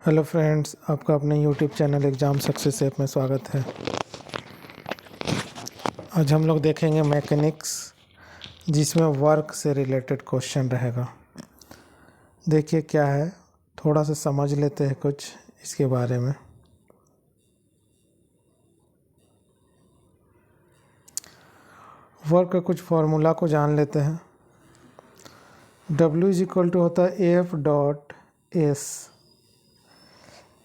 Hello friends, आपका अपने YouTube channel exam success app में स्वागत है। आज हम लोग देखेंगे मैकेनिक्स, जिसमें वर्क से रिलेटेड क्वेश्चन रहेगा। देखिए क्या है, थोड़ा सा समझ लेते हैं कुछ इसके बारे में। वर्क का कुछ फार्मूला को जान लेते हैं। W इज इक्वल टू होता है एफ डॉट एस।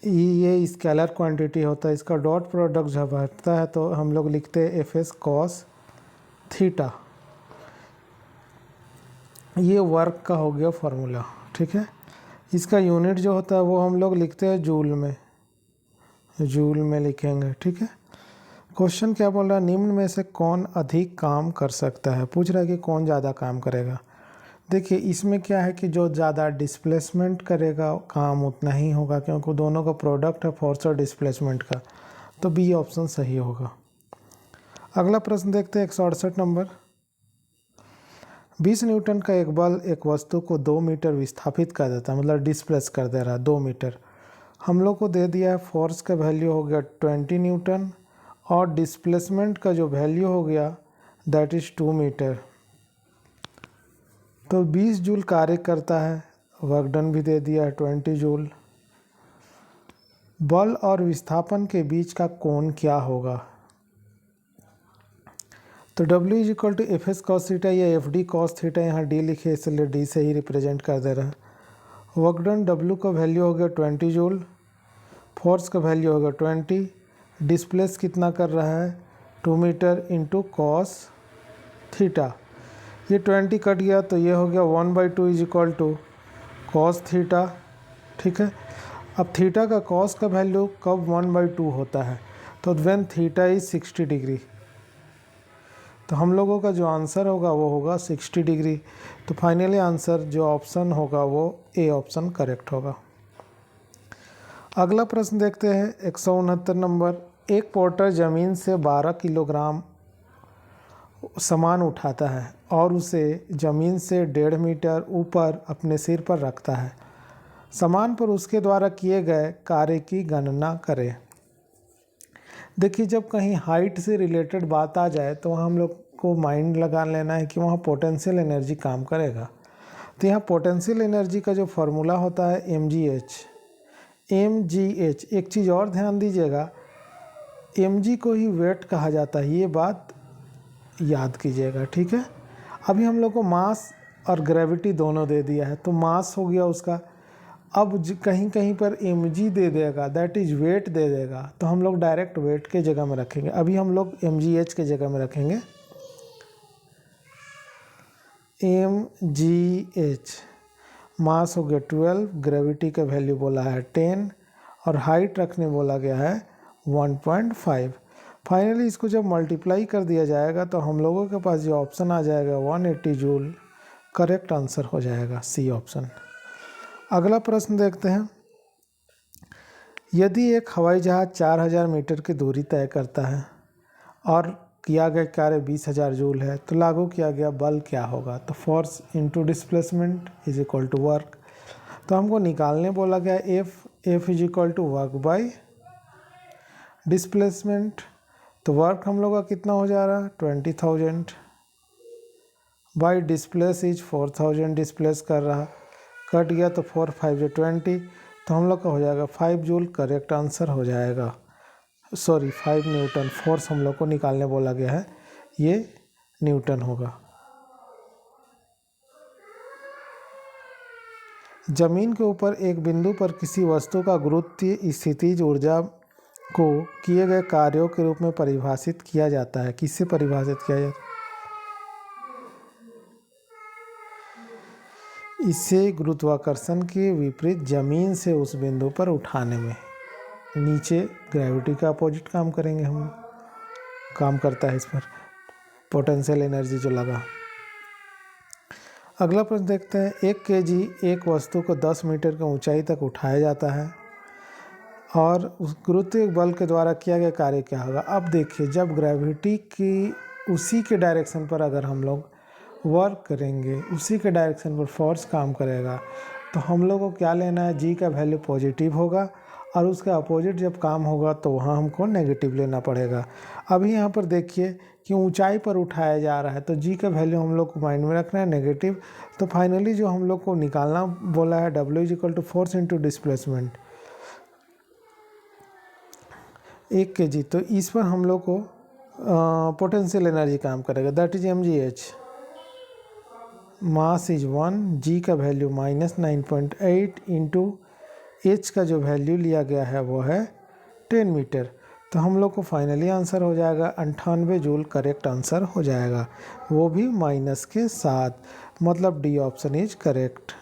ये स्केलर क्वांटिटी होता है, इसका डॉट प्रोडक्ट जब हटता है तो हम लोग लिखते हैं एफ एस कॉस थीटा। ये वर्क का हो गया फार्मूला, ठीक है। इसका यूनिट जो होता है वो हम लोग लिखते हैं जूल में लिखेंगे, ठीक है। क्वेश्चन क्या बोल रहा है, निम्न में से कौन अधिक काम कर सकता है। पूछ रहा है कि कौन ज़्यादा काम करेगा। देखिए इसमें क्या है कि जो ज़्यादा डिस्प्लेसमेंट करेगा काम उतना ही होगा, क्योंकि दोनों का प्रोडक्ट है फोर्स और डिस्प्लेसमेंट का। तो बी ऑप्शन सही होगा। अगला प्रश्न देखते हैं 168 नंबर। 20 न्यूटन का एक बल एक वस्तु को 2 मीटर विस्थापित कर देता है, मतलब डिस्प्लेस कर दे रहा है 2 मीटर। हम लोग को दे दिया है फोर्स का वैल्यू हो गया 20 न्यूटन और डिस्प्लेसमेंट का जो वैल्यू हो गया दैट इज़ 2 मीटर। तो 20 जूल कार्य करता है, वर्क डन भी दे दिया है 20 जूल। बल और विस्थापन के बीच का कोण क्या होगा। तो W is equal to F S cos theta या एफ डी कॉस थीटा, यहाँ डी लिखे इसलिए डी से ही रिप्रेजेंट कर दे रहा है। वर्क डन W का वैल्यू हो गया 20 जूल, फोर्स का वैल्यू हो गया 20, डिस्प्लेस कितना कर रहा है 2 मीटर इंटू कॉस थीटा। ये 20 कट गया तो ये हो गया 1/2 is equal to cos theta, ठीक है। अब थीटा का कॉस का वैल्यू कब 1/2 होता है, तो व्हेन थीटा इज 60 डिग्री। तो हम लोगों का जो आंसर होगा वो होगा 60 डिग्री। तो फाइनली आंसर जो ऑप्शन होगा वो ए ऑप्शन करेक्ट होगा। अगला प्रश्न देखते हैं 169 नंबर। एक पोर्टर ज़मीन से 12 किलोग्राम सामान उठाता है और उसे ज़मीन से 1.5 मीटर ऊपर अपने सिर पर रखता है। सामान पर उसके द्वारा किए गए कार्य की गणना करें। देखिए जब कहीं हाइट से रिलेटेड बात आ जाए तो हम लोग को माइंड लगा लेना है कि वहाँ पोटेंशियल एनर्जी काम करेगा। तो यहाँ पोटेंशियल एनर्जी का जो फार्मूला होता है mgh। एक चीज़ और ध्यान दीजिएगा, mg को ही वेट कहा जाता है, ये बात याद कीजिएगा, ठीक है। अभी हम लोग को मास और ग्रेविटी दोनों दे दिया है, तो मास हो गया उसका। अब कहीं कहीं पर mg दे देगा, दैट इज वेट दे देगा, तो हम लोग डायरेक्ट वेट के जगह में रखेंगे। अभी हम लोग mgh के जगह में रखेंगे mgh। मास हो गया 12, ग्रेविटी का वैल्यू बोला है 10 और हाइट रखने बोला गया है 1.5। फाइनली इसको जब मल्टीप्लाई कर दिया जाएगा तो हम लोगों के पास जो ऑप्शन आ जाएगा 180 जूल करेक्ट आंसर हो जाएगा, सी ऑप्शन। अगला प्रश्न देखते हैं। यदि एक हवाई जहाज़ 4000 मीटर की दूरी तय करता है और किया गया कार्य 20,000 जूल है, तो लागू किया गया बल क्या होगा। तो force into displacement is equal to work. तो हमको निकालने बोला गया F is equal to work by displacement. तो वर्क हम लोग का कितना हो जा रहा है 20,000 बाई डिस्प्लेस इज 4,000, डिस्प्लेस कर रहा, कट गया तो 4 5 जो 20, तो हम लोग का हो जाएगा 5 जूल करेक्ट आंसर हो जाएगा। सॉरी 5 न्यूटन, फोर्स हम लोग को निकालने बोला गया है, ये न्यूटन होगा। जमीन के ऊपर एक बिंदु पर किसी वस्तु का गुरुत्वीय स्थितिज ऊर्जा को किए गए कार्यों के रूप में परिभाषित किया जाता है। किससे परिभाषित किया जाता है, इसे गुरुत्वाकर्षण के विपरीत जमीन से उस बिंदु पर उठाने में। नीचे ग्रेविटी का अपोजिट काम करेंगे, हम काम करता है इस पर पोटेंशियल एनर्जी जो लगा। अगला प्रश्न देखते हैं। 1 kg एक वस्तु को 10 मीटर की ऊंचाई तक उठाया जाता है और उस गुरुत्वीय बल के द्वारा किया गया कार्य क्या होगा। अब देखिए जब ग्रेविटी की उसी के डायरेक्शन पर अगर हम लोग वर्क करेंगे, उसी के डायरेक्शन पर फोर्स काम करेगा, तो हम लोग को क्या लेना है, जी का वैल्यू पॉजिटिव होगा और उसका अपोजिट जब काम होगा तो वहाँ हमको नेगेटिव लेना पड़ेगा। अभी यहाँ पर देखिए कि ऊंचाई पर उठाया जा रहा है तो जी का वैल्यू हम लोग को माइंड में रखना है नेगेटिव। तो फाइनली जो हम लोग को निकालना बोला है W is equal to force into displacement 1 kg, तो इस पर हम लोग को पोटेंशियल एनर्जी काम करेगा, that is mgh। Mass is 1, जी का वैल्यू -9.8 इंटू एच का जो वैल्यू लिया गया है वो है 10 मीटर। तो हम लोग को फाइनली आंसर हो जाएगा 98 जूल, करेक्ट आंसर हो जाएगा, वो भी माइनस के साथ, मतलब डी ऑप्शन इज करेक्ट।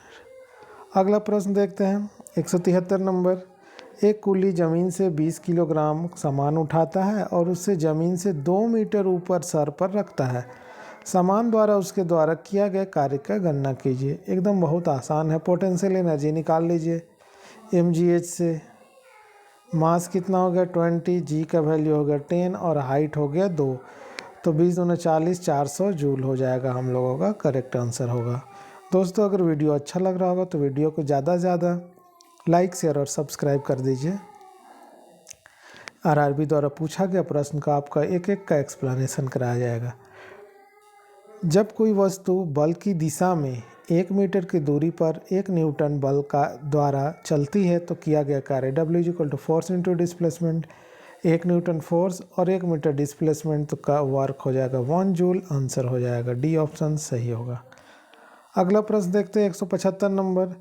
अगला प्रश्न देखते हैं 173 नंबर। एक कुली ज़मीन से 20 किलोग्राम सामान उठाता है और उससे ज़मीन से 2 मीटर ऊपर सर पर रखता है। सामान द्वारा उसके द्वारा किया गया कार्य का गणना कीजिए। एकदम बहुत आसान है, पोटेंशियल एनर्जी निकाल लीजिए mgh से। मास कितना हो गया 20, जी का वैल्यू हो गया 10 और हाइट हो गया 2, तो 20 दूनी 40, 400 जूल हो जाएगा हम लोगों का करेक्ट आंसर होगा। दोस्तों अगर वीडियो अच्छा लग रहा होगा तो वीडियो को ज़्यादा से ज़्यादा लाइक, शेयर और सब्सक्राइब कर दीजिए। आरआरबी द्वारा पूछा गया प्रश्न का आपका एक एक का एक्सप्लेनेशन कराया जाएगा। जब कोई वस्तु बल की दिशा में 1 मीटर की दूरी पर 1 न्यूटन बल का द्वारा चलती है तो किया गया कार्य W is equal to force into displacement, 1 newton force और 1 मीटर डिस्प्लेसमेंट, तो का वर्क हो जाएगा 1 जूल, आंसर हो जाएगा डी ऑप्शन सही होगा। अगला प्रश्न देखते हैं 175 नंबर।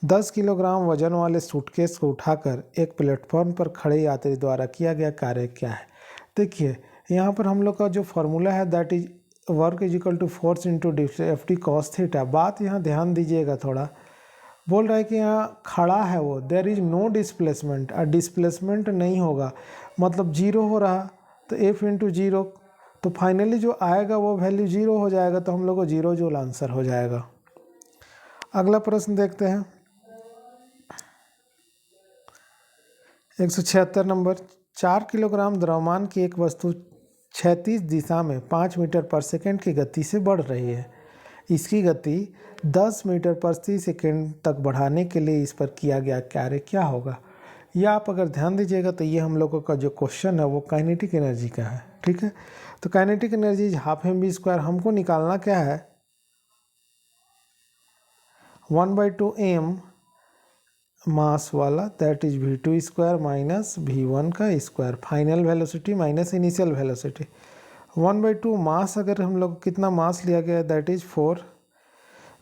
10 किलोग्राम वजन वाले सूटकेस को उठाकर एक प्लेटफॉर्म पर खड़े यात्री द्वारा किया गया कार्य क्या है। देखिए यहाँ पर हम लोग का जो फॉर्मूला है that is work is equal to force into FD cos theta. बात यहाँ ध्यान दीजिएगा थोड़ा, बोल रहा है कि यहाँ खड़ा है वो, देयर इज नो डिस्प्लेसमेंट, और डिस्प्लेसमेंट नहीं होगा मतलब जीरो हो रहा, तो F इंटू जीरो, तो फाइनली जो आएगा वो वैल्यू जीरो हो जाएगा, तो हम लोग को 0 जूल आंसर हो जाएगा। अगला प्रश्न देखते हैं 176 नंबर। 4 किलोग्राम द्रव्यमान की एक वस्तु क्षैतिज दिशा में 5 मीटर पर सेकंड की गति से बढ़ रही है। इसकी गति 10 मीटर प्रति सेकंड तक बढ़ाने के लिए इस पर किया गया कार्य क्या होगा। यह आप अगर ध्यान दीजिएगा तो ये हम लोगों का जो क्वेश्चन है वो काइनेटिक एनर्जी का है, ठीक है। तो काइनेटिक एनर्जी हाफ mv², हमको निकालना क्या है 1/2 m मास वाला, that is v2² minus v1 का square, final velocity minus initial velocity. 1/2 मास, अगर हम लोग कितना मास लिया गया दैट इज 4,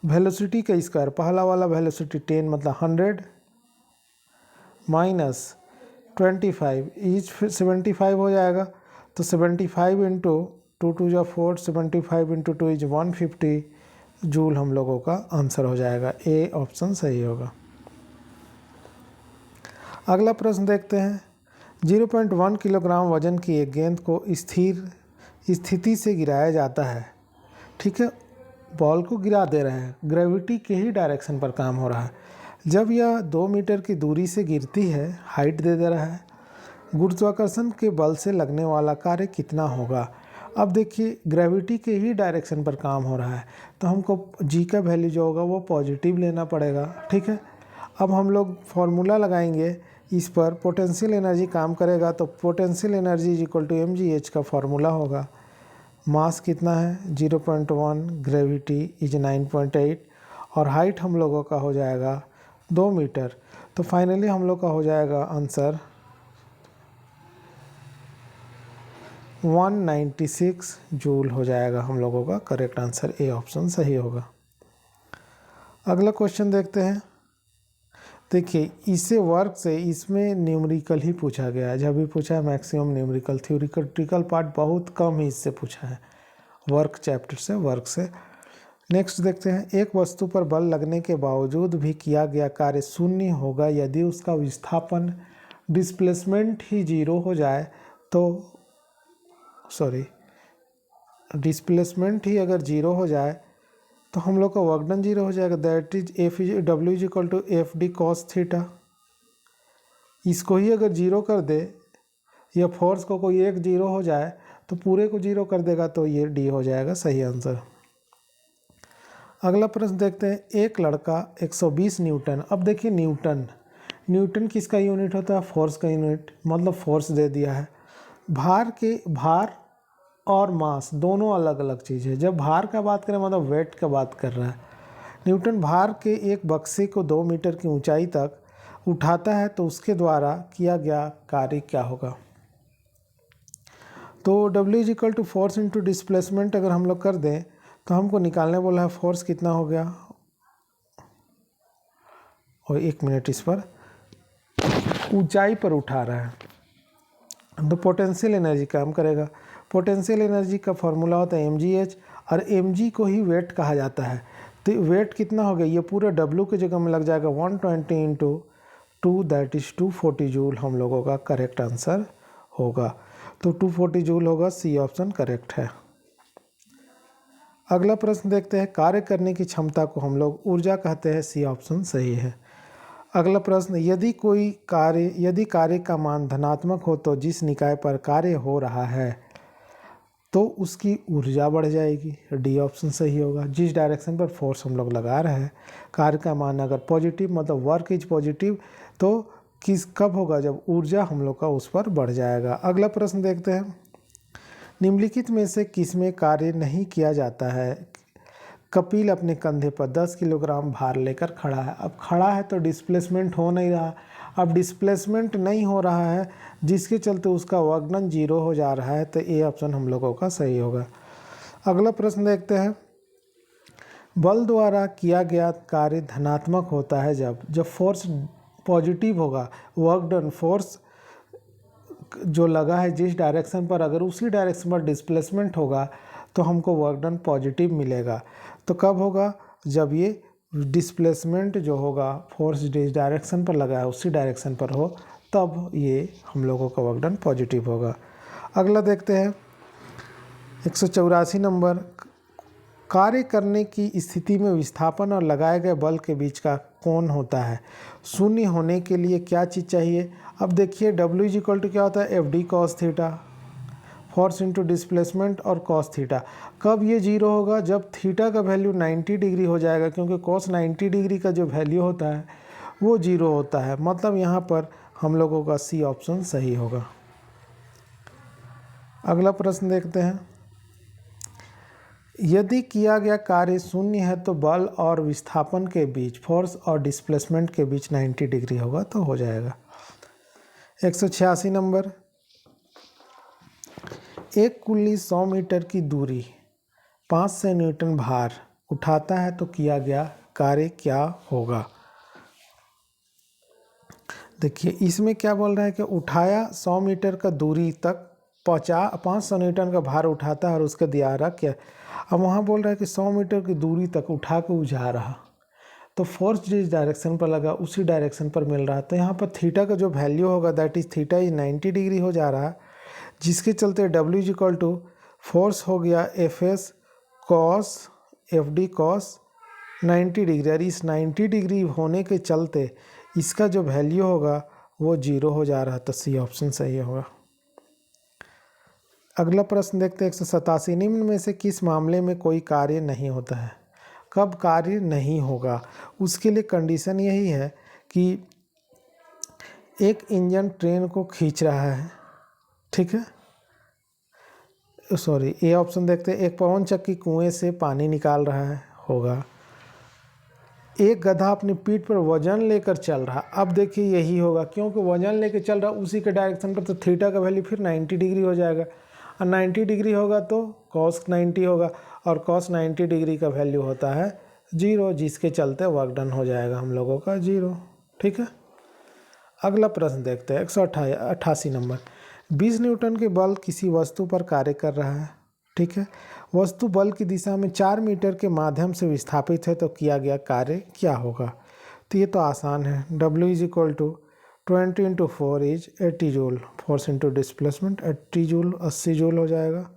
वेलोसिटी का स्क्वायर, पहला वाला वेलोसिटी 10 मतलब 100 माइनस 25 इज 75 हो जाएगा, तो 75 इंटू 2 2 जा 4, 75 इंटू 2 इज 150 जूल हम लोगों का आंसर हो जाएगा, ए ऑप्शन सही होगा। अगला प्रश्न देखते हैं 0.1 किलोग्राम वजन की एक गेंद को स्थिर स्थिति से गिराया जाता है, ठीक है। बॉल को गिरा दे रहे हैं, ग्रेविटी के ही डायरेक्शन पर काम हो रहा है। जब यह 2 मीटर की दूरी से गिरती है, हाइट दे रहा है, गुरुत्वाकर्षण के बल से लगने वाला कार्य कितना होगा। अब देखिए ग्रेविटी के ही डायरेक्शन पर काम हो रहा है, तो हमको जी का वैल्यू जो होगा वो पॉजिटिव लेना पड़ेगा, ठीक है। अब हम लोग फॉर्मूला लगाएंगे इस पर, पोटेंशियल एनर्जी काम करेगा, तो potential energy is equal to mgh का फॉर्मूला होगा। मास कितना है 0.1, ग्रेविटी इज 9.8 और हाइट हम लोगों का हो जाएगा 2 मीटर, तो फाइनली हम लोग का हो जाएगा आंसर 196 जूल हो जाएगा हम लोगों का करेक्ट आंसर, ए ऑप्शन सही होगा। अगला क्वेश्चन देखते हैं। देखिए इसे वर्क से, इसमें न्यूमेरिकल ही पूछा गया है, जब भी पूछा है मैक्सिमम न्यूमेरिकल, थ्योरिटिकल पार्ट बहुत कम ही इससे पूछा है, वर्क चैप्टर से, वर्क से। नेक्स्ट देखते हैं, एक वस्तु पर बल लगने के बावजूद भी किया गया कार्य शून्य होगा यदि उसका विस्थापन डिस्प्लेसमेंट ही जीरो हो जाए, तो डिस्प्लेसमेंट ही अगर जीरो हो जाए तो हम लोग का वर्क डन जीरो हो जाएगा, that is W is equal to FD cos theta. इसको ही अगर जीरो कर दे, या फोर्स को कोई एक जीरो हो जाए तो पूरे को जीरो कर देगा, तो ये डी हो जाएगा सही आंसर। अगला प्रश्न देखते हैं, एक लड़का 120 न्यूटन। अब देखिए न्यूटन किसका यूनिट होता है? फोर्स का यूनिट, मतलब फोर्स दे दिया है। भार और मास दोनों अलग अलग चीज़ है। जब भार का बात करें मतलब वेट का बात कर रहा है। न्यूटन भार के एक बक्से को 2 मीटर की ऊंचाई तक उठाता है तो उसके द्वारा किया गया कार्य क्या होगा? तो W is equal to force into displacement अगर हम लोग कर दें तो हमको निकालने बोला है फोर्स कितना हो गया, और 1 मिनट, इस पर ऊंचाई पर उठा रहा है तो पोटेंशियल एनर्जी काम करेगा। पोटेंशियल एनर्जी का फॉर्मूला होता है mgh, और mg को ही वेट कहा जाता है। तो वेट कितना हो गया? ये पूरा W की जगह में लग जाएगा 120 इंटू 2, दैट इज 240 जूल हम लोगों का करेक्ट आंसर होगा। तो 240 जूल होगा, सी ऑप्शन करेक्ट है। अगला प्रश्न देखते हैं, कार्य करने की क्षमता को हम लोग ऊर्जा कहते हैं, सी ऑप्शन सही है। अगला प्रश्न, यदि कार्य का मान धनात्मक हो तो जिस निकाय पर कार्य हो रहा है तो उसकी ऊर्जा बढ़ जाएगी, डी ऑप्शन सही होगा। जिस डायरेक्शन पर फोर्स हम लोग लगा रहे हैं, कार्य का मान अगर पॉजिटिव मतलब वर्क इज पॉजिटिव तो कब होगा? जब ऊर्जा हम लोग का उस पर बढ़ जाएगा। अगला प्रश्न देखते हैं, निम्नलिखित में से किसमें कार्य नहीं किया जाता है? कपिल अपने कंधे पर 10 किलोग्राम भार लेकर खड़ा है। अब खड़ा है तो डिस्प्लेसमेंट हो नहीं रहा। अब डिस्प्लेसमेंट नहीं हो रहा है जिसके चलते उसका वर्कडन 0 हो जा रहा है, तो ए ऑप्शन हम लोगों का सही होगा। अगला प्रश्न देखते हैं, बल द्वारा किया गया कार्य धनात्मक होता है जब फोर्स पॉजिटिव होगा, वर्कडन फोर्स जो लगा है जिस डायरेक्शन पर, अगर उसी डायरेक्शन पर डिस्प्लेसमेंट होगा तो हमको वर्क डन पॉजिटिव मिलेगा। तो कब होगा? जब ये डिस्प्लेसमेंट जो होगा फोर्स जिस डायरेक्शन पर लगा है उसी डायरेक्शन पर हो, तब ये हम लोगों का वर्क डन पॉजिटिव होगा। अगला देखते हैं 184 नंबर, कार्य करने की स्थिति में विस्थापन और लगाए गए बल के बीच का कोण होता है, शून्य होने के लिए क्या चीज़ चाहिए? अब देखिए W इज इक्वल टू क्या होता है? FD cos theta, force into displacement और cos थीटा। कब ये 0 होगा? जब थीटा का वैल्यू 90 डिग्री हो जाएगा, क्योंकि cos 90 डिग्री का जो वैल्यू होता है वो 0 होता है। मतलब यहाँ पर हम लोगों का सी ऑप्शन सही होगा। अगला प्रश्न देखते हैं, यदि किया गया कार्य शून्य है तो बल और विस्थापन के बीच, फोर्स और डिस्प्लेसमेंट के बीच 90 डिग्री होगा तो हो जाएगा। 186 नंबर, एक कुल्ली 100 मीटर की दूरी 500 न्यूटन भार उठाता है तो किया गया कार्य क्या होगा? देखिए इसमें क्या बोल रहा है कि उठाया 100 मीटर का दूरी तक 500 न्यूटन का भार उठाता है और उसका दिया रहा क्या। अब वहाँ बोल रहा है कि 100 मीटर की दूरी तक उठा के उठा रहा, तो फोर्स जिस डायरेक्शन पर लगा उसी डायरेक्शन पर मिल रहा है। तो यहाँ पर थीटा का जो वैल्यू होगा that is theta is 90 degree हो जा रहा है, जिसके चलते W is equal to force हो गया FS cos FD cos 90 degree, और इस 90 डिग्री होने के चलते इसका जो वैल्यू होगा वो 0 हो जा रहा है, तो सी ऑप्शन सही होगा। अगला प्रश्न देखते हैं 187, निम्न में से किस मामले में कोई कार्य नहीं होता है? कब कार्य नहीं होगा? उसके लिए कंडीशन यही है कि एक इंजन ट्रेन को खींच रहा है, ठीक है, सॉरी ए ऑप्शन देखते हैं, एक पवन चक्की कुएं से पानी निकाल रहा है, होगा। एक गधा अपनी पीठ पर वजन लेकर चल रहा, अब देखिए यही होगा, क्योंकि वजन लेकर चल रहा उसी के डायरेक्शन पर, तो थीटा का वैल्यू फिर 90 डिग्री हो जाएगा, और 90 डिग्री होगा तो cos 90 होगा, और cos 90 डिग्री का वैल्यू होता है 0, जिसके चलते वर्क डन हो जाएगा हम लोगों का 0, ठीक है। अगला प्रश्न देखते हैं 188 नंबर, 20 न्यूटन के बल किसी वस्तु पर कार्य कर रहा है, ठीक है, वस्तु बल की दिशा में 4 मीटर के माध्यम से विस्थापित है तो किया गया कार्य क्या होगा? तो ये तो आसान है, W is equal to 20 into 4 is 80 joule, force into displacement 80 joule 80 joule हो जाएगा,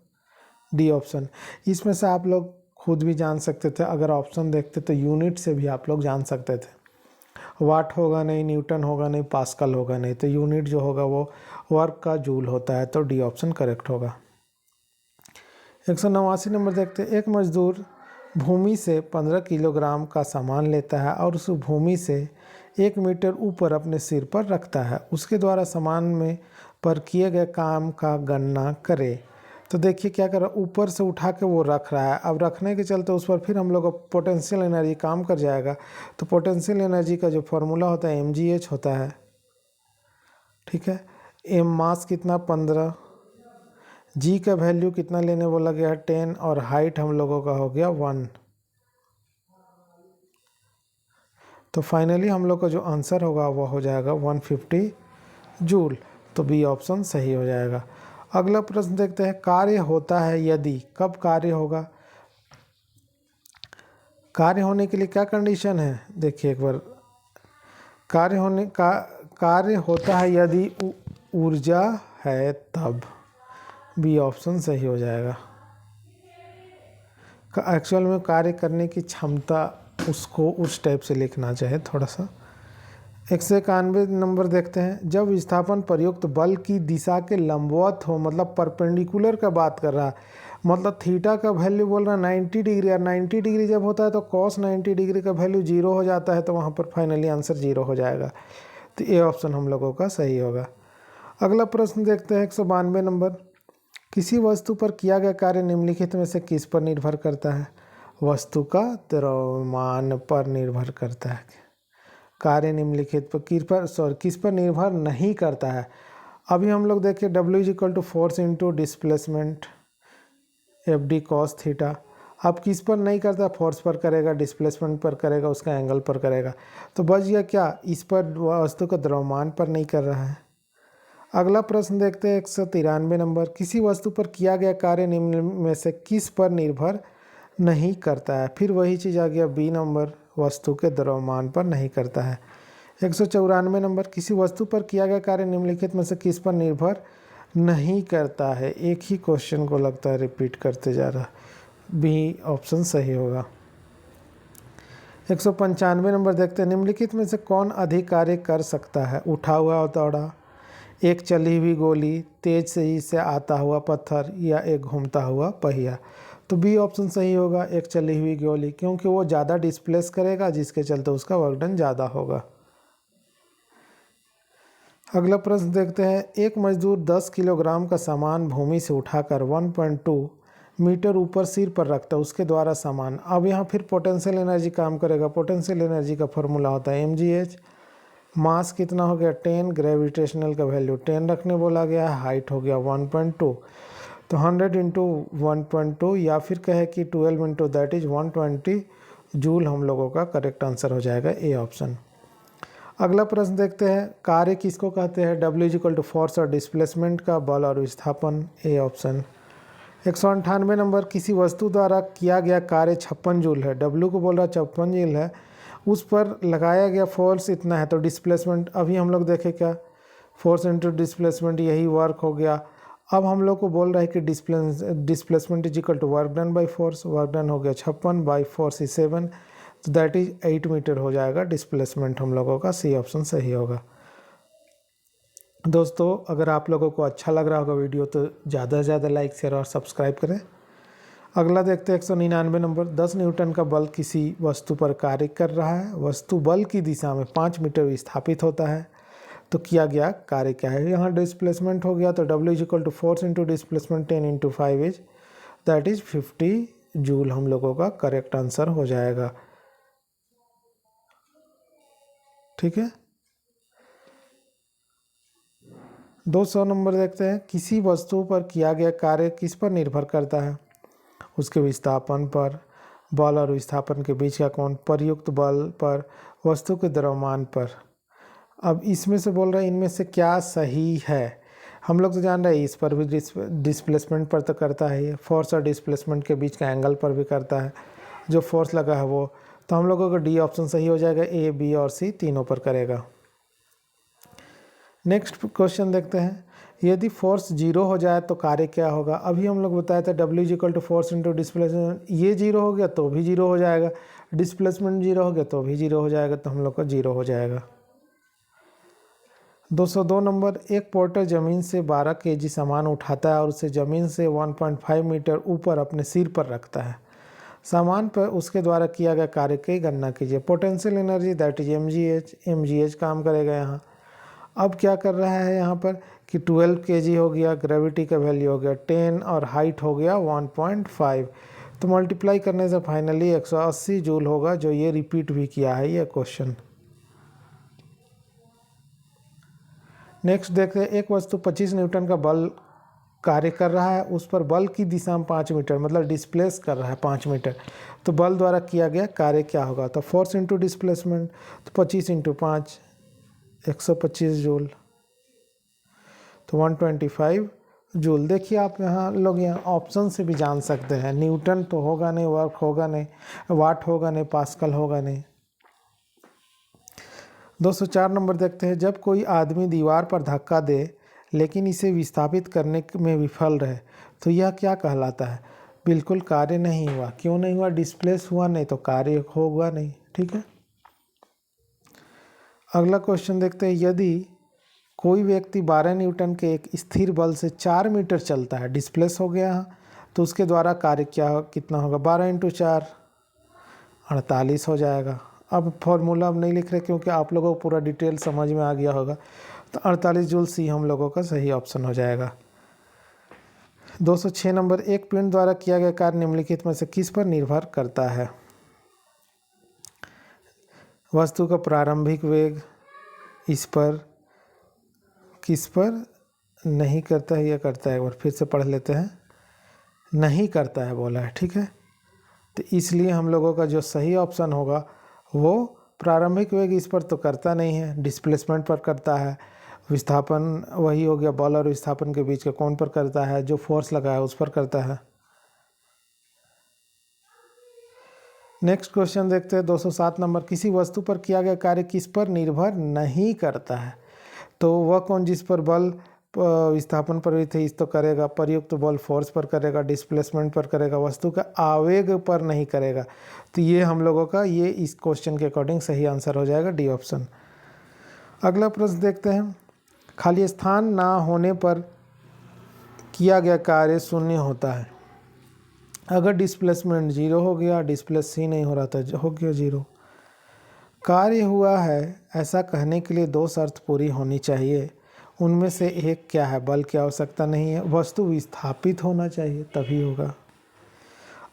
डी ऑप्शन। इसमें से आप लोग खुद भी जान सकते थे, अगर ऑप्शन देखते तो यूनिट से भी आप लोग जान सकते थे, वाट होगा नहीं, न्यूटन होगा नहीं, पास्कल होगा नहीं, तो यूनिट जो होगा वो वर्क का जूल होता है, तो डी ऑप्शन करेक्ट होगा। 189 नंबर देखते हैं, एक मजदूर भूमि से 15 किलोग्राम का सामान लेता है और उस भूमि से 1 मीटर ऊपर अपने सिर पर रखता है, उसके द्वारा सामान में पर किए गए काम का गणना करे। तो देखिए क्या कर रहा है, ऊपर से उठा के वो रख रहा है। अब रखने के चलते उस पर फिर हम लोग का पोटेंशियल एनर्जी काम कर जाएगा। तो पोटेंशियल एनर्जी का जो फॉर्मूला होता है mgh होता है, ठीक है। एम मास कितना 15, जी का वैल्यू कितना लेने बोला गया है 10, और हाइट हम लोगों का हो गया 1। तो फाइनली हम लोग का जो आंसर होगा वो हो जाएगा 150 जूल। तो बी ऑप्शन सही हो जाएगा। अगला प्रश्न देखते हैं, कार्य होता है यदि, कब कार्य होगा? कार्य होने के लिए क्या कंडीशन है? देखिए एक बार, कार्य होता है यदि ऊर्जा है तब। बी ऑप्शन सही हो जाएगा। एक्चुअल में कार्य करने की क्षमता, उसको उस टाइप से लिखना चाहिए थोड़ा सा। 191 नंबर देखते हैं, जब विस्थापन प्रयुक्त बल की दिशा के लंबवत हो, मतलब परपेंडिकुलर का बात कर रहा है, मतलब थीटा का वैल्यू बोल रहा है 90 डिग्री, और 90 डिग्री जब होता है तो cos 90 डिग्री का वैल्यू 0 हो जाता है, तो वहाँ पर फाइनली आंसर 0 हो जाएगा। तो ये ऑप्शन हम लोगों का सही होगा। अगला प्रश्न देखते हैं 192 नंबर, किसी वस्तु पर किया गया कार्य निम्नलिखित में से किस पर निर्भर करता है? वस्तु का द्रव्यमान पर निर्भर करता है। कार्य निम्नलिखित पर किस पर निर्भर नहीं करता है? अभी हम लोग देखिए W = force into displacement FD cos theta. अब किस पर नहीं करता? फोर्स पर करेगा, डिस्प्लेसमेंट पर करेगा, उसका एंगल पर करेगा। तो बच गया क्या, इस पर वस्तु का द्रव्यमान पर नहीं कर रहा है। अगला प्रश्न देखते हैं 193 नंबर, किसी वस्तु पर किया गया कार्य निम्न में से किस पर निर्भर नहीं करता है? फिर वही चीज़ आ गया बी नंबर, वस्तु के द्रव्यमान पर नहीं करता है। 194 नंबर, किसी वस्तु पर किया गया कार्य निम्नलिखित में से किस पर निर्भर नहीं करता है? एक ही क्वेश्चन को लगता है रिपीट करते जा रहा। बी ऑप्शन सही होगा। 195 नंबर देखते हैं, निम्नलिखित में से कौन अधिक कार्य कर सकता है? उठा हुआ हथौड़ा, एक चली हुई गोली, तेज से आता हुआ पत्थर, या एक घूमता हुआ पहिया। तो बी ऑप्शन सही होगा, एक चली हुई गोली, क्योंकि वो ज़्यादा डिस्प्लेस करेगा, जिसके चलते उसका वर्क डन ज़्यादा होगा। अगला प्रश्न देखते हैं, एक मजदूर 10 किलोग्राम का सामान भूमि से उठाकर 1.2 मीटर ऊपर सिर पर रखता है, उसके द्वारा सामान। अब यहाँ फिर पोटेंशियल एनर्जी काम करेगा। पोटेंशियल एनर्जी का फॉर्मूला होता है mgh। मास कितना हो गया 10, ग्रेविटेशनल का वैल्यू 10 रखने बोला गया है, हाइट हो गया 1.2। तो 100 इंटू 1.2, या फिर कहे कि 12 इंटू दैट इज 120 जूल हम लोगों का करेक्ट आंसर हो जाएगा, ए ऑप्शन। अगला प्रश्न देखते हैं, कार्य किसको कहते हैं? W = फोर्स और डिस्प्लेसमेंट का, बल और विस्थापन, ए ऑप्शन। 198 नंबर, किसी वस्तु द्वारा किया गया कार्य 56 जूल है। W को बोल रहा 56 जूल है, उस पर लगाया गया फोर्स इतना है, तो डिस्प्लेसमेंट अभी हम लोग देखें क्या, फोर्स इंटू डिस्प्लेसमेंट, यही वर्क हो गया। अब हम लोग को बोल रहा है कि displacement is equal to work done by force. Work done हो गया 56 बाई फोर्स इज 7, तो दैट इज 8 मीटर हो जाएगा डिस्प्लेसमेंट हम लोगों का। सी ऑप्शन सही होगा। दोस्तों अगर आप लोगों को अच्छा लग रहा होगा वीडियो तो ज़्यादा से ज़्यादा लाइक शेयर और सब्सक्राइब करें। अगला देखते हैं 199 नंबर, 10 न्यूटन का बल किसी वस्तु पर कार्य कर रहा है। वस्तु बल की दिशा में 5 मीटर विस्थापित होता है, तो किया गया कार्य क्या है? यहाँ डिस्प्लेसमेंट हो गया, तो W = force into displacement 10 into 5 is that is 50 joule हम लोगों का करेक्ट आंसर हो जाएगा। ठीक है। 200 नंबर देखते हैं, किसी वस्तु पर किया गया कार्य किस पर निर्भर करता है? उसके विस्थापन पर, बल और विस्थापन के बीच का कोण, प्रयुक्त बल पर, वस्तु के द्रव्यमान पर। अब इसमें से बोल रहे हैं इनमें से क्या सही है? हम लोग तो जान रहे हैं इस पर भी डिस्प्लेसमेंट पर तो करता है, फोर्स और डिस्प्लेसमेंट के बीच का एंगल पर भी करता है, जो फोर्स लगा है वो। तो हम लोगों का डी ऑप्शन सही हो जाएगा, ए बी और सी तीनों पर करेगा। नेक्स्ट क्वेश्चन देखते हैं, यदि फोर्स 0 हो जाए तो कार्य क्या होगा? अभी हम लोग बताया था W = फोर्स इंटू डिस्प्लेसमेंट, ये 0 हो गया तो भी 0 हो जाएगा, डिस्प्लेसमेंट 0 हो गया तो भी 0 हो जाएगा, तो हम लोग का 0 हो जाएगा। 202 नंबर, एक पोर्टर ज़मीन से 12 kg सामान उठाता है और उसे ज़मीन से 1.5 मीटर ऊपर अपने सिर पर रखता है। सामान पर उसके द्वारा किया गया कार्य की गणना कीजिए। Potential energy that is mgh काम करेगा यहाँ। अब क्या कर रहा है यहाँ पर कि 12 kg हो गया, ग्रेविटी का वैल्यू हो गया 10 और हाइट हो गया 1.5, तो मल्टीप्लाई करने से फाइनली 180 जूल होगा, जो ये रिपीट भी किया है ये क्वेश्चन। नेक्स्ट देखते हैं, एक वस्तु 25 न्यूटन का बल कार्य कर रहा है, उस पर बल की दिशा में 5 मीटर, मतलब डिस्प्लेस कर रहा है 5 मीटर, तो बल द्वारा किया गया कार्य क्या होगा? तो फोर्स इंटू डिस्प्लेसमेंट, तो 25 इंटू 5 125 जूल, तो 125 जूल। देखिए आप यहाँ लोग यहाँ ऑप्शन से भी जान सकते हैं, न्यूटन तो होगा नहीं, वर्क होगा नहीं, वाट होगा नहीं, पास्कल होगा नहीं। 204 नंबर देखते हैं, जब कोई आदमी दीवार पर धक्का दे लेकिन इसे विस्थापित करने में विफल रहे तो यह क्या कहलाता है? बिल्कुल कार्य नहीं हुआ। क्यों नहीं हुआ? डिस्प्लेस हुआ नहीं, तो कार्य होगा नहीं। ठीक है, अगला क्वेश्चन देखते हैं, यदि कोई व्यक्ति 12 न्यूटन के एक स्थिर बल से 4 मीटर चलता है, डिस्प्लेस हो गया, तो उसके द्वारा कार्य कितना होगा? 12 इंटू 4 48 हो जाएगा। अब फॉर्मूला अब नहीं लिख रहे क्योंकि आप लोगों को पूरा डिटेल समझ में आ गया होगा, तो 48 जूल सी हम लोगों का सही ऑप्शन हो जाएगा। 206 नंबर, एक पिंड द्वारा किया गया कार्य निम्नलिखित में से किस पर निर्भर करता है? वस्तु का प्रारंभिक वेग, इस पर, किस पर नहीं करता है? यह करता है। एक बार फिर से पढ़ लेते हैं, नहीं करता है बोला है। ठीक है, तो इसलिए हम लोगों का जो सही ऑप्शन होगा वो प्रारंभिक वेग इस पर तो करता नहीं है, डिस्प्लेसमेंट पर करता है। विस्थापन वही हो गया, बल और विस्थापन के बीच का कौन पर करता है? जो फोर्स लगा है उस पर करता है। नेक्स्ट क्वेश्चन देखते हैं, 207 नंबर, किसी वस्तु पर किया गया कार्य किस पर निर्भर नहीं करता है? तो वह कौन जिस पर बल विस्थापन पर भी थे इस तो करेगा, प्रयुक्त बल फोर्स पर करेगा, डिस्प्लेसमेंट पर करेगा, वस्तु का आवेग पर नहीं करेगा। तो ये हम लोगों का ये इस क्वेश्चन के अकॉर्डिंग सही आंसर हो जाएगा, डी ऑप्शन। अगला प्रश्न देखते हैं, खाली स्थान ना होने पर किया गया कार्य शून्य होता है। अगर डिस्प्लेसमेंट 0 हो गया, डिस्प्लेस ही नहीं हो रहा था, हो गया 0। कार्य हुआ है ऐसा कहने के लिए 2 शर्त पूरी होनी चाहिए, उनमें से एक क्या है? बल की आवश्यकता नहीं है, वस्तु विस्थापित होना चाहिए, तभी होगा।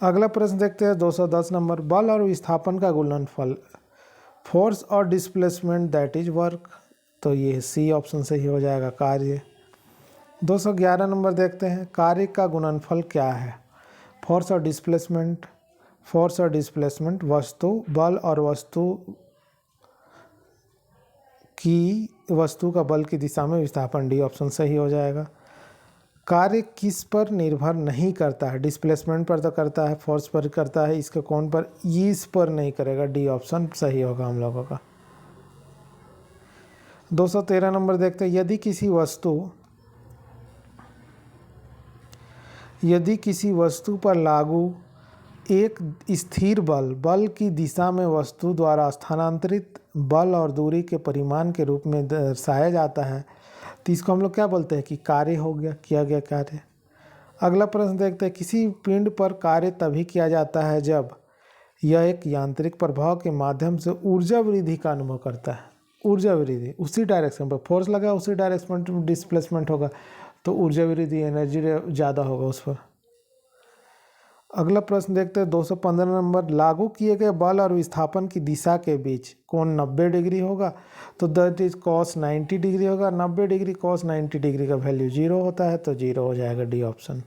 अगला प्रश्न देखते हैं, 210 नंबर, बल और विस्थापन का गुणनफल, फोर्स और डिस्प्लेसमेंट दैट इज वर्क, तो ये सी ऑप्शन से ही हो जाएगा, कार्य। 211 नंबर देखते हैं, कार्य का गुणनफल क्या है? फोर्स और डिस्प्लेसमेंट, फोर्स और डिस्प्लेसमेंट, वस्तु, बल और वस्तु का बल की दिशा में विस्थापन, डी ऑप्शन सही हो जाएगा। कार्य किस पर निर्भर नहीं करता है? डिस्प्लेसमेंट पर तो करता है, फोर्स पर करता है, इसके कौन पर? इस पर नहीं करेगा, डी ऑप्शन सही होगा हम लोगों का। 213 नंबर देखते हैं, यदि किसी वस्तु पर लागू एक स्थिर बल की दिशा में वस्तु द्वारा स्थानांतरित बल और दूरी के परिमाण के रूप में दर्शाया जाता है, तो इसको हम लोग क्या बोलते हैं कि कार्य हो गया, किया गया कार्य। अगला प्रश्न देखते हैं, किसी पिंड पर कार्य तभी किया जाता है जब यह एक यांत्रिक प्रभाव के माध्यम से ऊर्जा वृद्धि का अनुभव करता है। ऊर्जा वृद्धि उसी डायरेक्शन पर, फोर्स लगा उसी डायरेक्शन में डिस्प्लेसमेंट होगा, तो ऊर्जा वृद्धि, एनर्जी ज़्यादा होगा उस पर। अगला प्रश्न देखते हैं, 215 नंबर, लागू किए गए बल और विस्थापन की दिशा के बीच कोण 90 डिग्री होगा, तो दैट इज cos 90 डिग्री होगा। 90 डिग्री cos 90 डिग्री का वैल्यू 0 होता है, तो 0 हो जाएगा, डी ऑप्शन।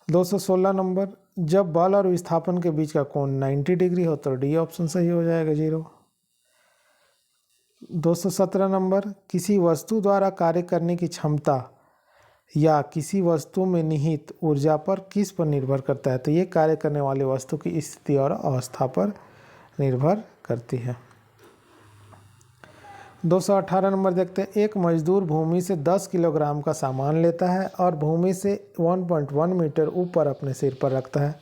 216 नंबर, जब बल और विस्थापन के बीच का कोण 90 डिग्री हो तो डी ऑप्शन सही हो जाएगा, 0। 217 नंबर, किसी वस्तु द्वारा कार्य करने की क्षमता या किसी वस्तु में निहित ऊर्जा पर किस पर निर्भर करता है? तो ये कार्य करने वाली वस्तु की स्थिति और अवस्था पर निर्भर करती है। 218 नंबर देखते हैं, एक मजदूर भूमि से 10 किलोग्राम का सामान लेता है और भूमि से 1.1 मीटर ऊपर अपने सिर पर रखता है,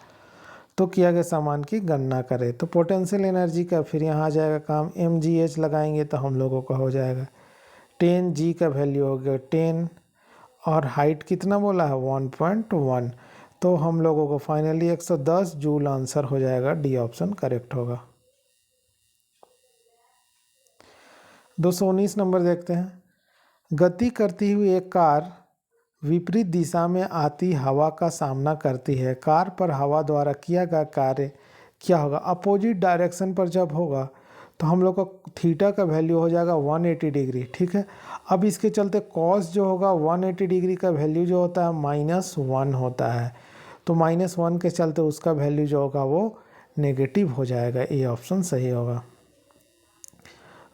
तो किया गया सामान की गणना करें। तो पोटेंशियल एनर्जी का फिर यहाँ आ जाएगा काम, mgh लगाएंगे तो हम लोगों का हो जाएगा 10 g का वैल्यू हो गया 10, और हाइट कितना बोला है 1.1, तो हम लोगों को फाइनली 110 जूल आंसर हो जाएगा, डी ऑप्शन करेक्ट होगा। 219 नंबर देखते हैं। गति करती हुई एक कार विपरीत दिशा में आती हवा का सामना करती है। कार पर हवा द्वारा किया गया कार्य क्या होगा? अपोजिट डायरेक्शन पर जब होगा तो हम लोग का थीटा का वैल्यू हो जाएगा 180 डिग्री, ठीक है। अब इसके चलते कॉस जो होगा 180 डिग्री का वैल्यू जो होता है -1 होता है, तो -1 के चलते उसका वैल्यू जो होगा वो नेगेटिव हो जाएगा। ए ऑप्शन सही होगा।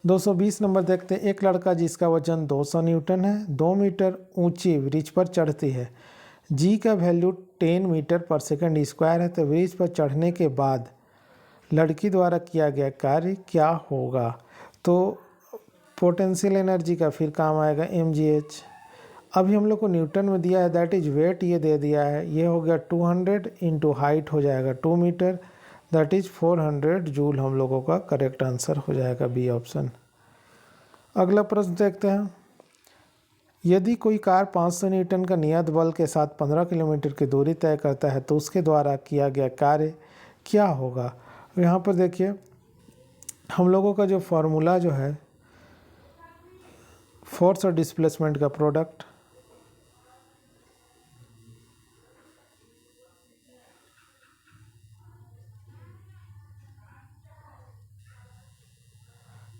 220 नंबर देखते हैं। एक लड़का जिसका वजन 200 न्यूटन है 2 मीटर ऊंची ब्रिज पर चढ़ती है। जी का वैल्यू 10 मीटर पर सेकंड स्क्वायर है, तो ब्रिज पर चढ़ने के बाद लड़की द्वारा किया गया कार्य क्या होगा? तो पोटेंशियल एनर्जी का फिर काम आएगा mgh। अभी हम लोग को न्यूटन में दिया है, दैट इज वेट ये दे दिया है, ये हो गया 200 इंटू हाइट हो जाएगा 2 मीटर, दैट इज 400 जूल हम लोगों का करेक्ट आंसर हो जाएगा, बी ऑप्शन। अगला प्रश्न देखते हैं। यदि कोई कार 500 न्यूटन का नियत बल के साथ 15 किलोमीटर की दूरी तय करता है तो उसके द्वारा किया गया कार्य क्या होगा? यहाँ पर देखिए हम लोगों का जो फॉर्मूला जो है फोर्स और डिस्प्लेसमेंट का प्रोडक्ट,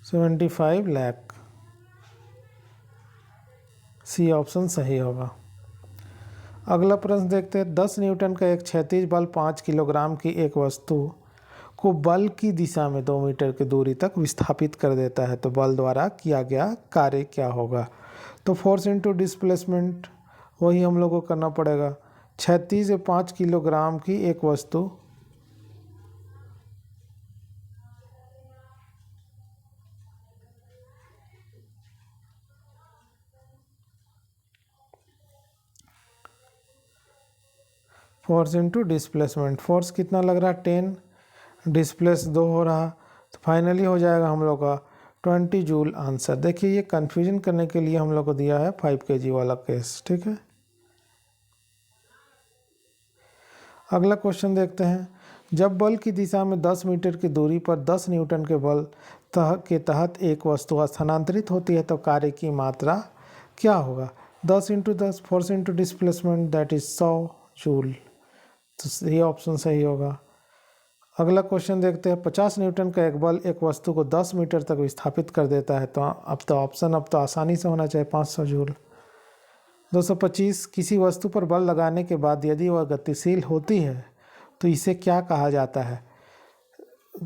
$75 लाख, सी ऑप्शन सही होगा। अगला प्रश्न देखते हैं। 10 न्यूटन का एक क्षैतिज बल 5 किलोग्राम की एक वस्तु को बल की दिशा में 2 मीटर की दूरी तक विस्थापित कर देता है, तो बल द्वारा किया गया कार्य क्या होगा? तो फोर्स इंटू डिस्प्लेसमेंट वही हम लोग को करना पड़ेगा। 36 से 5 किलोग्राम की एक वस्तु फोर्स इंटू डिस्प्लेसमेंट, फोर्स कितना लग रहा है 10, डिस्प्लेस 2 हो रहा, तो फाइनली हो जाएगा हम लोग का 20 जूल आंसर। देखिए ये कन्फ्यूजन करने के लिए हम लोग को दिया है 5 kg वाला केस, ठीक है। अगला क्वेश्चन देखते हैं। जब बल की दिशा में 10 मीटर की दूरी पर 10 न्यूटन के बल के तहत एक वस्तु स्थानांतरित होती है तो कार्य की मात्रा क्या होगा? 10 into 10, force into displacement, that is 100 joule, तो ये ऑप्शन सही होगा। अगला क्वेश्चन देखते हैं। 50 न्यूटन का एक बल एक वस्तु को 10 मीटर तक विस्थापित कर देता है, तो अब तो ऑप्शन अब तो आसानी से होना चाहिए 500 जूल। 225 किसी वस्तु पर बल लगाने के बाद यदि वह गतिशील होती है तो इसे क्या कहा जाता है?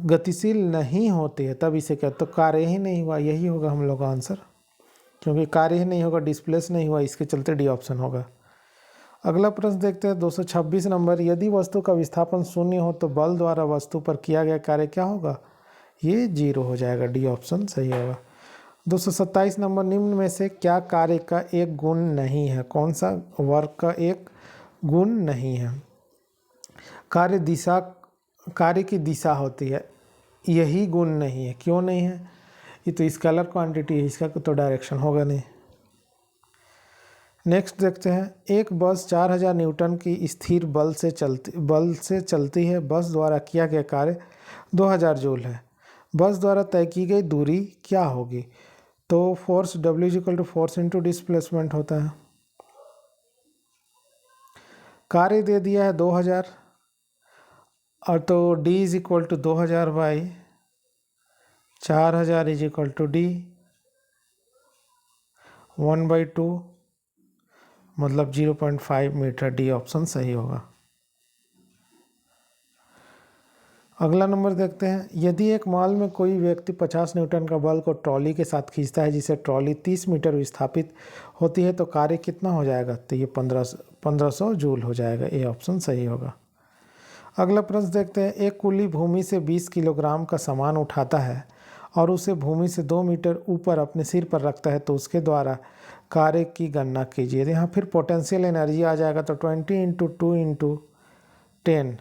गतिशील नहीं होती है तब इसे क्या, तो कार्य ही नहीं हुआ, यही होगा हम लोग का आंसर, क्योंकि कार्य ही नहीं होगा, डिस्प्लेस नहीं हुआ, इसके चलते डी ऑप्शन होगा। अगला प्रश्न देखते हैं। 226 नंबर। यदि वस्तु का विस्थापन 0 हो तो बल द्वारा वस्तु पर किया गया कार्य क्या होगा? ये 0 हो जाएगा, डी ऑप्शन सही होगा। 227 नंबर। निम्न में से क्या कार्य का एक गुण नहीं है? कौन सा वर्क का एक गुण नहीं है? कार्य की दिशा होती है, यही गुण नहीं है। क्यों नहीं है? ये तो स्केलर क्वांटिटी है, इसका तो डायरेक्शन होगा नहीं। नेक्स्ट देखते हैं। एक बस 4000 न्यूटन की स्थिर बल से चलती है। बस द्वारा किया गया कार्य 2000 जूल है। बस द्वारा तय की गई दूरी क्या होगी? तो force W = force into displacement होता है। कार्य दे दिया है 2000 और तो D = 2000 बाई 4000 = D 1/2 मतलब 0.5 मीटर, डी ऑप्शन सही होगा। अगला नंबर देखते हैं। यदि एक मॉल में कोई व्यक्ति 50 न्यूटन का बल को ट्रॉली के साथ खींचता है जिसे ट्रॉली 30 मीटर विस्थापित होती है तो कार्य कितना हो जाएगा? तो ये 1500 जूल हो जाएगा, ये ऑप्शन सही होगा। अगला प्रश्न देखते हैं। एक कुली भूमि से 20 किलोग्राम का सामान उठाता है और उसे भूमि से 2 मीटर ऊपर अपने सिर पर रखता है तो उसके द्वारा कार्य की गणना कीजिए। यहाँ फिर पोटेंशियल एनर्जी आ जाएगा, तो 20 × 2 × 10,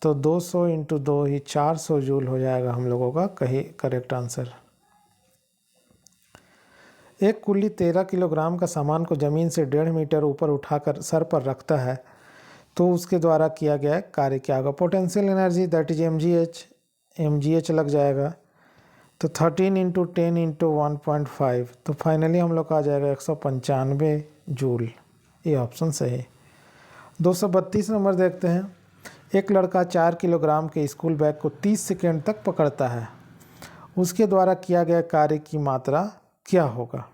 तो 200 × 2 ही 400 जूल हो जाएगा हम लोगों का करेक्ट आंसर। एक कुल्ली 13 किलोग्राम का सामान को ज़मीन से 1.5 मीटर ऊपर उठाकर सर पर रखता है तो उसके द्वारा किया गया कार्य क्या होगा? Potential energy that is mgh लग जाएगा। तो 13 इंटू 10 इंटू 1.5, तो फाइनली हम लोग का आ जाएगा 195 जूल। ये ऑप्शन सही है। 232 नंबर देखते हैं। एक लड़का 4 किलोग्राम के स्कूल बैग को 30 सेकेंड तक पकड़ता है, उसके द्वारा किया गया कार्य की मात्रा क्या होगा?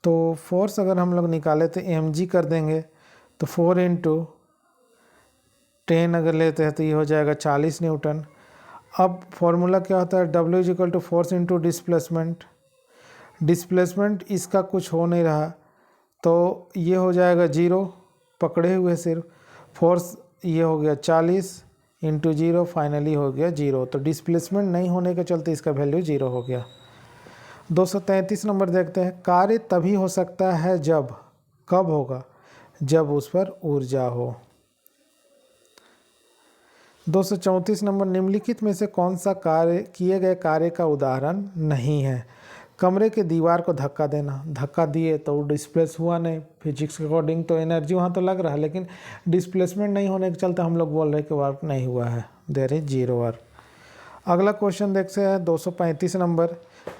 तो फोर्स अगर हम लोग निकाले तो mg कर देंगे, तो 4 इंटू 10 अगर लेते हैं तो ये हो जाएगा 40 न्यूटन। अब फॉर्मूला क्या होता है? W is equal to force into displacement. Displacement इसका कुछ हो नहीं रहा, तो ये हो जाएगा 0, पकड़े हुए सिर्फ। फोर्स ये हो गया 40 इंटू 0, फाइनली हो गया 0। तो डिस्प्लेसमेंट नहीं होने के चलते इसका वैल्यू 0 हो गया। 233 नंबर देखते हैं। कार्य तभी हो सकता है जब, कब होगा? जब उस पर ऊर्जा हो। 234 नंबर। निम्नलिखित में से कौन सा कार्य किए गए कार्य का उदाहरण नहीं है? कमरे के दीवार को धक्का देना, धक्का दिए तो डिस्प्लेस हुआ नहीं, फिजिक्स के अकॉर्डिंग तो एनर्जी वहाँ तो लग रहा है, लेकिन डिस्प्लेसमेंट नहीं होने के चलते हम लोग बोल रहे हैं कि वर्क नहीं हुआ है, देयर इज 0 वर्क। अगला क्वेश्चन देखते हैं 235 नंबर।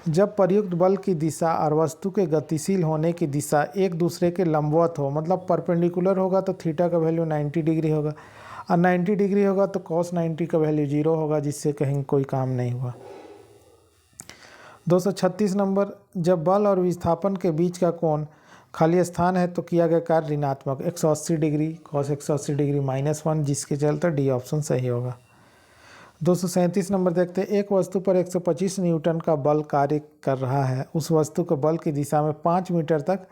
जब प्रयुक्त बल की दिशा और वस्तु के गतिशील होने की दिशा एक दूसरे के लंबवत हो, मतलब परपेंडिकुलर होगा तो थीटा का वैल्यू 90 डिग्री होगा, और 90 डिग्री होगा तो cos 90 का वैल्यू 0 होगा, जिससे कहीं कोई काम नहीं हुआ। 236 नंबर। जब बल और विस्थापन के बीच का कोण खाली स्थान है तो किया गया कार्य ऋणात्मक 180 डिग्री, cos 180 डिग्री -1, जिसके चलते डी ऑप्शन सही होगा। 237 नंबर देखते हैं। एक वस्तु पर 125 न्यूटन का बल कार्य कर रहा है, उस वस्तु को बल की दिशा में 5 मीटर तक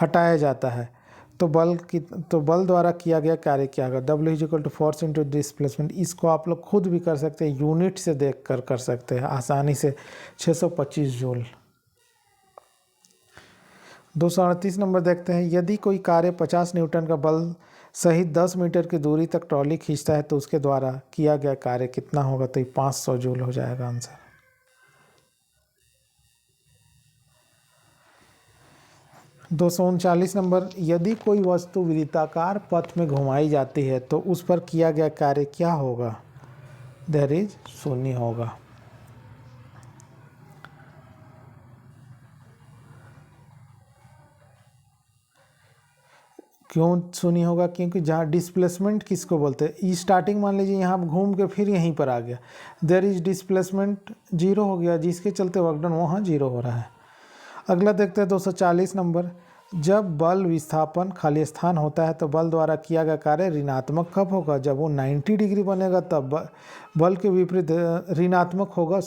हटाया जाता है, तो बल द्वारा किया गया कार्य क्या होगा? W is equal to force into displacement. इसको आप लोग खुद भी कर सकते हैं, यूनिट से देख कर सकते हैं आसानी से, 625 जूल। 238 नंबर देखते हैं। यदि कोई कार्य 50 न्यूटन का बल सहित 10 मीटर की दूरी तक ट्रॉली खींचता है तो उसके द्वारा किया गया कार्य कितना होगा? तो ये 500 जूल हो जाएगा आंसर। 239 नंबर। यदि कोई वस्तु वृत्ताकार पथ में घुमाई जाती है तो उस पर किया गया कार्य क्या होगा? देयर इज 0 होगा। क्यों 0 होगा? क्योंकि जहाँ डिस्प्लेसमेंट किसको बोलते हैं? स्टार्टिंग मान लीजिए यहाँ घूम के फिर यहीं पर आ गया, देयर इज डिस्प्लेसमेंट 0 हो गया, जिसके चलते वर्क डन वहाँ 0 हो रहा है। अगला देखते हैं 240 नंबर। जब बल विस्थापन खाली स्थान होता है तो बल द्वारा किया गया कार्य ऋणात्मक कब होगा? जब वो 90 डिग्री बनेगा तब बल के विपरीत ऋणात्मक होगा,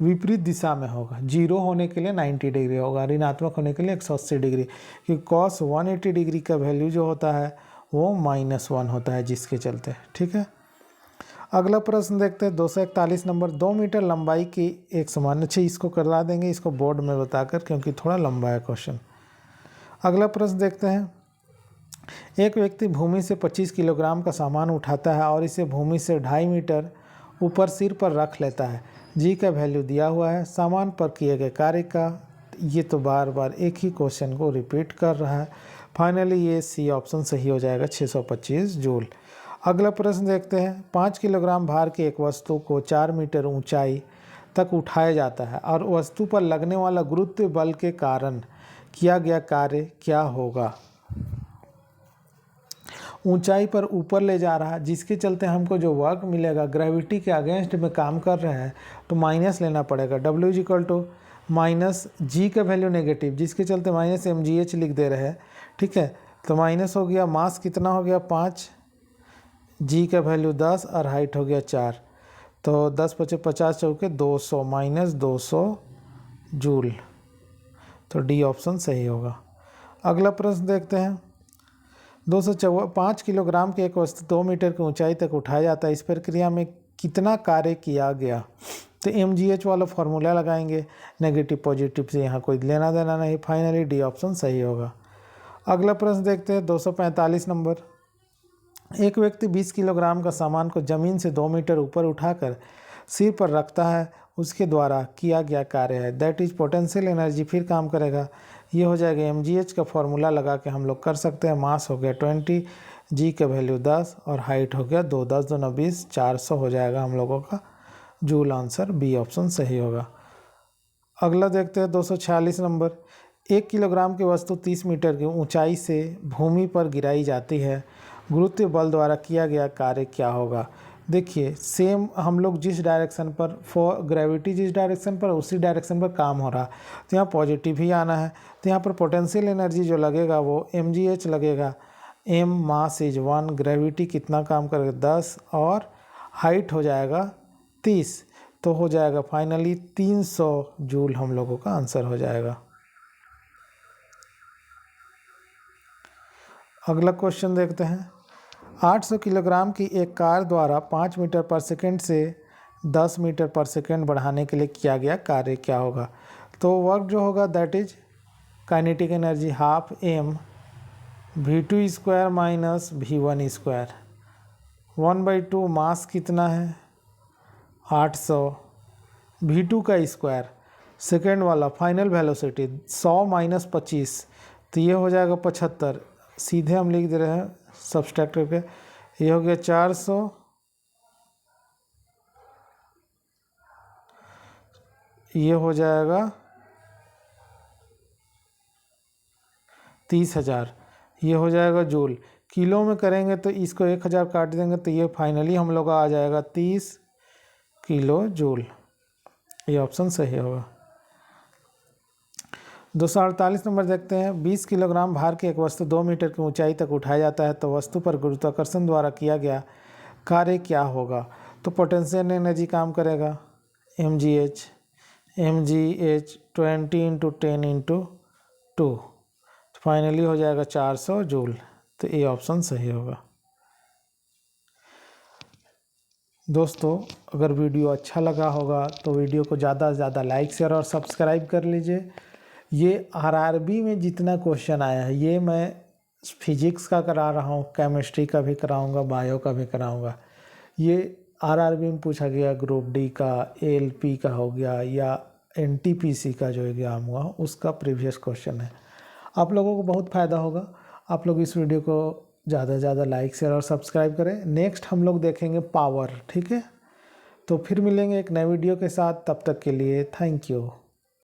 विपरीत दिशा में होगा। 0 होने के लिए 90 डिग्री होगा, ऋणात्मक होने के लिए 180 डिग्री, क्योंकि cos 180 डिग्री का वैल्यू जो होता है वो -1 होता है, जिसके चलते। ठीक है। अगला प्रश्न देखते हैं 241 नंबर। 2 मीटर लंबाई की एक समान, अच्छा इसको करवा देंगे इसको बोर्ड में बताकर, क्योंकि थोड़ा लंबा है क्वेश्चन। अगला प्रश्न देखते हैं। एक व्यक्ति भूमि से 25 किलोग्राम का सामान उठाता है और इसे भूमि से 2.5 मीटर ऊपर सिर पर रख लेता है। जी का वैल्यू दिया हुआ है, सामान पर किए गए कार्य का, ये तो बार बार एक ही क्वेश्चन को रिपीट कर रहा है। फाइनली ये सी ऑप्शन सही हो जाएगा, 625 जूल। अगला प्रश्न देखते हैं। 5 किलोग्राम भार की एक वस्तु को 4 मीटर ऊंचाई तक उठाया जाता है और वस्तु पर लगने वाला गुरुत्व बल के कारण किया गया कार्य क्या होगा? ऊंचाई पर ऊपर ले जा रहा है, जिसके चलते हमको जो वर्क मिलेगा ग्रेविटी के अगेंस्ट में काम कर रहे हैं तो माइनस लेना पड़ेगा। W is equal to -g का वैल्यू नेगेटिव, जिसके चलते -mgh लिख दे रहे हैं। ठीक है, तो माइनस हो गया, मास कितना हो गया 5, जी का वैल्यू 10 और हाइट हो गया 4, तो 10 × 50 चौके 200 -200 जूल, तो डी ऑप्शन सही होगा। अगला प्रश्न देखते हैं। 5 किलोग्राम की एक वस्तु 2 मीटर की ऊंचाई तक उठाया जाता है, इस प्रक्रिया में कितना कार्य किया गया? तो mgh वाला फॉर्मूला लगाएंगे, नेगेटिव पॉजिटिव से यहाँ कोई लेना देना नहीं, फाइनली डी ऑप्शन सही होगा। अगला प्रश्न देखते हैं 245 नंबर। एक व्यक्ति 20 किलोग्राम का सामान को जमीन से 2 मीटर ऊपर उठाकर सिर पर रखता है, उसके द्वारा किया गया कार्य है, दैट इज पोटेंशियल एनर्जी, फिर काम करेगा। ये हो जाएगा mgh का फॉर्मूला लगा के हम लोग कर सकते हैं। मास हो गया 20, जी का वैल्यू 10 और हाइट हो गया 2, 10 दूना 20, 400 हो जाएगा हम लोगों का जूल। आंसर बी ऑप्शन सही होगा। अगला देखते हैं 246 नंबर। 1 किलोग्राम की वस्तु 30 मीटर की ऊंचाई से भूमि पर गिराई जाती है, गुरुत्व बल द्वारा किया गया कार्य क्या होगा। देखिए सेम हम लोग जिस डायरेक्शन पर ग्रेविटी जिस डायरेक्शन पर उसी डायरेक्शन पर काम हो रहा, तो यहाँ पॉजिटिव ही आना है। तो यहाँ पर पोटेंशियल एनर्जी जो लगेगा वो mgh लगेगा। m मास इज 1, ग्रेविटी कितना काम करेगा 10 और हाइट हो जाएगा 30, तो हो जाएगा फाइनली 300 जूल हम लोगों का आंसर हो जाएगा। अगला क्वेश्चन देखते हैं। 800 किलोग्राम की एक कार द्वारा 5 मीटर पर सेकंड से 10 मीटर पर सेकंड बढ़ाने के लिए किया गया कार्य क्या होगा। तो वर्क जो होगा that is kinetic energy half m v2 square minus v1 square 1/2। मास कितना है 800, v2 का स्क्वायर, सेकेंड वाला फाइनल वेलोसिटी 100 माइनस 25, तो ये हो जाएगा 75। सीधे हम लिख दे रहे हैं सब्सट्रैक्ट करके, ये हो गया 400, ये हो जाएगा 30,000, ये हो जाएगा जूल। किलो में करेंगे तो इसको 1000 काट देंगे तो ये फाइनली हम लोग का आ जाएगा 30 किलो जूल। ये ऑप्शन सही होगा। 248 नंबर देखते हैं। 20 किलोग्राम भार की एक वस्तु 2 मीटर की ऊंचाई तक उठाया जाता है, तो वस्तु पर गुरुत्वाकर्षण द्वारा किया गया कार्य क्या होगा। तो पोटेंशियल एनर्जी काम करेगा mgh 20 × 10 × 2, तो फाइनली हो जाएगा 400 जूल। तो ये ऑप्शन सही होगा। दोस्तों अगर वीडियो अच्छा लगा होगा तो वीडियो को ज़्यादा से ज़्यादा लाइक शेयर और सब्सक्राइब कर लीजिए। ये आरआरबी में जितना क्वेश्चन आया है ये मैं फिजिक्स का करा रहा हूँ, केमिस्ट्री का भी कराऊँगा, बायो का भी कराऊँगा। ये आरआरबी में पूछा गया ग्रुप डी का, एएलपी का हो गया या एनटीपीसी का जो एग्ज़ाम हुआ उसका प्रीवियस क्वेश्चन है। आप लोगों को बहुत फ़ायदा होगा। आप लोग इस वीडियो को ज़्यादा से ज़्यादा लाइक शेयर और सब्सक्राइब करें। नेक्स्ट हम लोग देखेंगे पावर, ठीक है। तो फिर मिलेंगे एक नए वीडियो के साथ, तब तक के लिए थैंक यू।